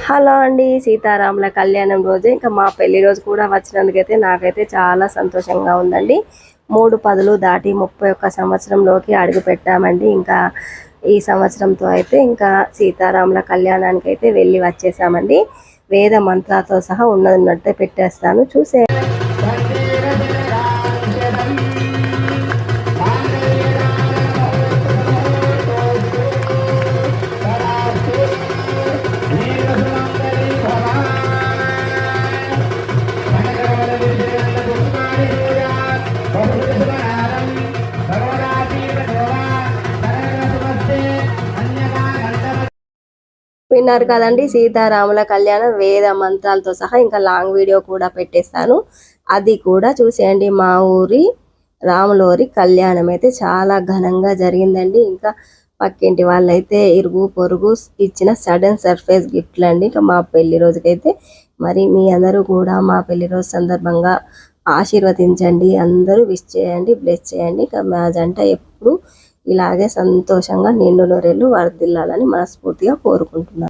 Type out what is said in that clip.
Hello అండి, సీతారాముల కళ్యాణం రోజు ఇంకా మా పెళ్లి రోజు కూడా వచ్చినందుకైతే నాకైతే చాలా సంతోషంగా ఉందండి. 3 పదులు దాటి 31 సంవత్సరంలోకి అడుగు పెట్టామండి. ఇంకా ఈ సంవత్సరంతో అయితే ఇంకా సీతారాముల కళ్యాణానికి అయితే వెళ్ళి వచ్చేసామండి. వేద మంత్రాలతో సహా ఉన్నట్టే పెట్టేస్తాను చూసే. విన్నారు కదండి, సీతారాముల కళ్యాణం వేద మంత్రాలతో సహా ఇంకా లాంగ్ వీడియో కూడా పెట్టేస్తాను, అది కూడా చూసేయండి. మా ఊరి రాములోరి కళ్యాణం అయితే చాలా ఘనంగా జరిగిందండి. ఇంకా పక్కింటి వాళ్ళైతే ఇరుగు పొరుగు ఇచ్చిన సడన్ సర్ప్రైజ్ గిఫ్ట్లు అండి. ఇంకా మా పెళ్లి రోజుకైతే మరి మీ అందరూ కూడా మా పెళ్లి రోజు సందర్భంగా ఆశీర్వదించండి, అందరూ విష్ చేయండి, బ్లెస్ చేయండి. ఇంకా మా జంట ఎప్పుడు ఇలాగే సంతోషంగా నిండు నూరేళ్ళు వర్ధిల్లాలని మనస్ఫూర్తిగా కోరుకుంటున్నాను.